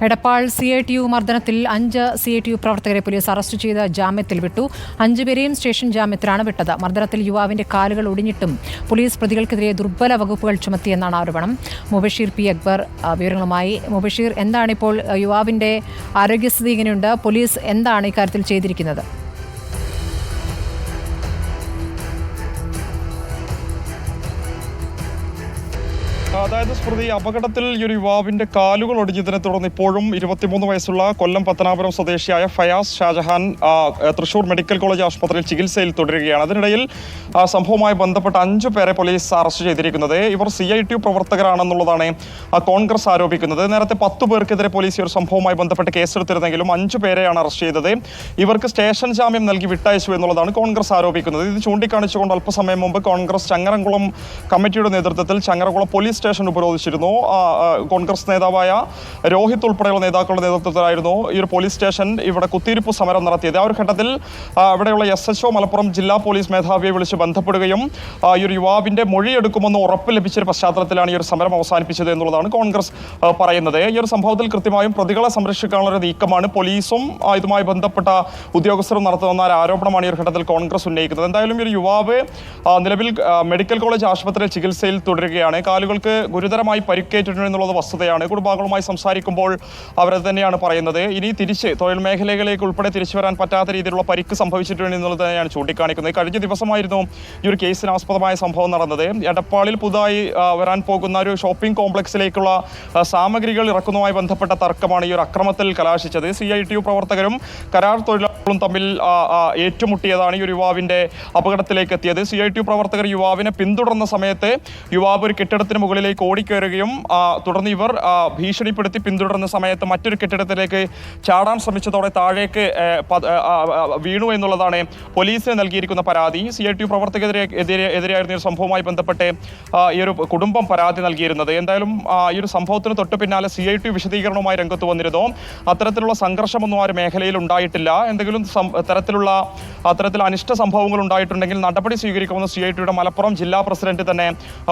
Edappal CITU മർദ്ദനത്തിൽ 5 CITU പ്രവർത്തകരെ police arrest ചെയ്ത് ജാമ്യത്തിൽ വിട്ടു. 5 പേരെയും സ്റ്റേഷൻ ജാമ്യത്തിലാണ് വിട്ടത്. മർദ്ദനത്തിൽ യുവാവിന്റെ കാലുകൾ ഒടിഞ്ഞിട്ടും പോലീസ് പ്രതികൾക്കെതിരെ ദുർബല വകുപ്പുകൾ ചുമത്തിയെന്നാണ് ആരോപണം. മുബഷീർ P. അക്ബർ വിവരങ്ങളുമായി. മുബഷീർ, എന്താണിപ്പോൾ യുവാവിന്റെ ആരോഗ്യസ്ഥിതി എങ്ങനെയുണ്ട്? പോലീസ് എന്താണ് ഇക്കാര്യത്തിൽ ചെയ്തിരിക്കുന്നത്? അതായത് സ്മൃതി, അപകടത്തിൽ ഈ ഒരു യുവാവിന്റെ കാലുകൾ ഒടിഞ്ഞതിനെ തുടർന്ന് ഇപ്പോഴും 23 വയസ്സുള്ള കൊല്ലം പത്തനാപുരം സ്വദേശിയായ ഫയാസ് ഷാജഹാൻ തൃശൂർ മെഡിക്കൽ കോളേജ് ആശുപത്രിയിൽ ചികിത്സയിൽ തുടരുകയാണ്. അതിനിടയിൽ സംഭവവുമായി ബന്ധപ്പെട്ട 5 പേരെ പോലീസ് അറസ്റ്റ് ചെയ്തിരിക്കുന്നത്. ഇവർ CITU പ്രവർത്തകരാണെന്നുള്ളതാണ് കോൺഗ്രസ് ആരോപിക്കുന്നത്. നേരത്തെ 10 പേർക്കെതിരെ പോലീസ് ഈ ഒരു സംഭവവുമായി ബന്ധപ്പെട്ട് കേസെടുത്തിരുന്നെങ്കിലും 5 പേരെയാണ് അറസ്റ്റ് ചെയ്തത്. ഇവർക്ക് സ്റ്റേഷൻ ജാമ്യം നൽകി വിട്ടയച്ചു എന്നുള്ളതാണ് കോൺഗ്രസ് ആരോപിക്കുന്നത്. ഇത് ചൂണ്ടിക്കാണിച്ചുകൊണ്ട് അല്പസമയം മുമ്പ് കോൺഗ്രസ് ചങ്ങരംകുളം കമ്മിറ്റിയുടെ നേതൃത്വത്തിൽ ചങ്ങരംകുളം പോലീസ് സ്റ്റേഷൻ ഉപരോധിച്ചിരുന്നു. കോൺഗ്രസ് നേതാവായ രോഹിത് ഉൾപ്പെടെയുള്ള നേതാക്കളുടെ നേതൃത്വത്തിലായിരുന്നു ഈ ഒരു പോലീസ് സ്റ്റേഷൻ ഇവിടെ കുത്തിയിരിപ്പ് സമരം നടത്തിയത്. ആ ഒരു ഘട്ടത്തിൽ ഇവിടെയുള്ള SHO മലപ്പുറം ജില്ലാ പോലീസ് മേധാവിയെ വിളിച്ച് ബന്ധപ്പെടുകയും ഈ ഒരു യുവാവിന്റെ മൊഴിയെടുക്കുമെന്ന് ഉറപ്പ് ലഭിച്ചൊരു പശ്ചാത്തലത്തിലാണ് ഈ ഒരു സമരം അവസാനിപ്പിച്ചത് എന്നുള്ളതാണ് കോൺഗ്രസ് പറയുന്നത്. ഈ ഒരു സംഭവത്തിൽ കൃത്യമായും പ്രതികളെ സംരക്ഷിക്കാനുള്ള ഒരു നീക്കമാണ് പോലീസും ഇതുമായി ബന്ധപ്പെട്ട ഉദ്യോഗസ്ഥരും നടത്തുന്ന ആരോപണമാണ് ഈ ഒരു ഘട്ടത്തിൽ കോൺഗ്രസ് ഉന്നയിക്കുന്നത്. എന്തായാലും ഈ ഒരു യുവാവ് നിലവിൽ മെഡിക്കൽ കോളേജ് ആശുപത്രിയിൽ ചികിത്സയിൽ തുടരുകയാണ്. കാലുകൾക്ക് ഗുരുതരമായി പരിക്കേറ്റിട്ടുണ്ടെന്നുള്ളത് വസ്തുതയാണ്. കുടുംബാംഗങ്ങളുമായി സംസാരിക്കുമ്പോൾ അവരത് തന്നെയാണ് പറയുന്നത്. ഇനി തിരിച്ച് തൊഴിൽ മേഖലകളിലേക്ക് ഉൾപ്പെടെ തിരിച്ചു വരാൻ പറ്റാത്ത രീതിയിലുള്ള പരിക്ക് സംഭവിച്ചിട്ടുണ്ട് എന്നുള്ളത് തന്നെയാണ് ചൂണ്ടിക്കാണിക്കുന്നത്. കഴിഞ്ഞ ദിവസമായിരുന്നു ഈ ഒരു കേസിന് ആസ്പദമായ സംഭവം നടന്നത്. എടപ്പാളിൽ പുതുതായി വരാൻ പോകുന്ന ഒരു ഷോപ്പിംഗ് കോംപ്ലക്സിലേക്കുള്ള സാമഗ്രികൾ ഇറക്കുന്നതുമായി ബന്ധപ്പെട്ട തർക്കമാണ് ഈ ഒരു അക്രമത്തിൽ കലാശിച്ചത്. CITU പ്രവർത്തകരും കരാർ തൊഴിലാളികളും തമ്മിൽ ഏറ്റുമുട്ടിയതാണ് ഈ ഒരു യുവാവിന്റെ അപകടത്തിലേക്ക് എത്തിയത്. CITU പ്രവർത്തകർ യുവാവിനെ പിന്തുടർന്ന സമയത്ത് യുവാവ് ഒരു കെട്ടിടത്തിന് മുകളിലേക്ക് ഓടിക്കയറുകയും തുടർന്ന് ഇവർ ഭീഷണിപ്പെടുത്തി പിന്തുടർന്ന സമയത്ത് മറ്റൊരു കെട്ടിടത്തിലേക്ക് ചാടാൻ ശ്രമിച്ചതോടെ താഴേക്ക് വീണു എന്നുള്ളതാണ് പോലീസിന് നൽകിയിരിക്കുന്ന പരാതി. CITU പ്രവർത്തകരെതിരെയായിരുന്നു ഈ സംഭവവുമായി ബന്ധപ്പെട്ട് ഈ ഒരു കുടുംബം പരാതി നൽകിയിരുന്നത്. എന്തായാലും ഈ ഒരു സംഭവത്തിന് തൊട്ടു പിന്നാലെ CITU വിശദീകരണവുമായി രംഗത്ത് വന്നിരുന്നു. അത്തരത്തിലുള്ള സംഘർഷമൊന്നും ആ ഒരു മേഖലയിൽ ഉണ്ടായിട്ടില്ല. എന്തെങ്കിലും അത്തരത്തിൽ അനിഷ്ട സംഭവങ്ങൾ ഉണ്ടായിട്ടുണ്ടെങ്കിൽ നടപടി സ്വീകരിക്കുമെന്ന് CITUയുടെ മലപ്പുറം ജില്ലാ പ്രസിഡന്റ് തന്നെ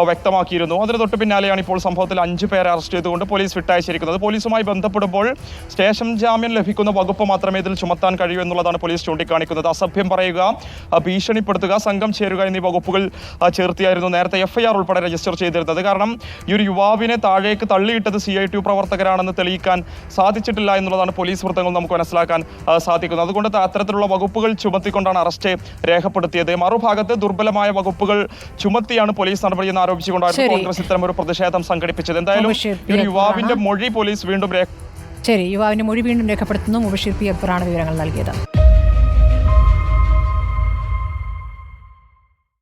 വ്യക്തമാക്കിയിരുന്നു. അതിന് തൊട്ട് പിന്നാലെയാണ് ഇപ്പോൾ സംഭവത്തിൽ 5 പേരെ അറസ്റ്റ് ചെയ്തുകൊണ്ട് പോലീസ് വിട്ടയച്ചിരിക്കുന്നത്. പോലീസുമായി ബന്ധപ്പെടുമ്പോൾ സ്റ്റേഷൻ ജാമ്യം ലഭിക്കുന്ന വകുപ്പ് മാത്രമേ ഇതിൽ ചുമത്താൻ കഴിയൂ എന്നുള്ളതാണ് പോലീസ് ചൂണ്ടിക്കാണിക്കുന്നത്. അസഭ്യം പറയുക, ഭീഷണിപ്പെടുത്തുക, സംഘം ചേരുക എന്നീ വകുപ്പുകൾ ചേർത്തിയായിരുന്നു നേരത്തെ FIR ഉൾപ്പെടെ രജിസ്റ്റർ ചെയ്തിരുന്നത്. കാരണം ഈ ഒരു യുവാവിനെ താഴേക്ക് തള്ളിയിട്ടത് CITU പ്രവർത്തകരാണെന്ന് തെളിയിക്കാൻ സാധിച്ചിട്ടില്ല എന്നുള്ളതാണ് പോലീസ് വൃത്തങ്ങൾ നമുക്ക് മനസ്സിലാക്കാൻ സാധിക്കുന്നത്. അതുകൊണ്ട് അത്തരത്തിലുള്ള വകുപ്പുകൾ ചുമത്തിക്കൊണ്ടാണ് അറസ്റ്റ് രേഖപ്പെടുത്തിയത്. മറുഭാഗത്ത് ദുർബലമായ വകുപ്പുകൾ ചുമത്തിയാണ് പോലീസ് നടപടിയെന്ന് ആരോപിച്ചുകൊണ്ടായിരുന്നു കോൺഗ്രസ് ഇത്തരം ഒരു പ്രതിഷേധം സംഘടിപ്പിച്ചത്. എന്തായാലും യുവാവിന്റെ മൊഴി പോലീസ് വീണ്ടും യുവാവിന്റെ മൊഴി വീണ്ടും രേഖപ്പെടുത്തുന്നു. മുബഷീർ P. അക്ബറാണ് വിവരങ്ങൾ നൽകിയത്.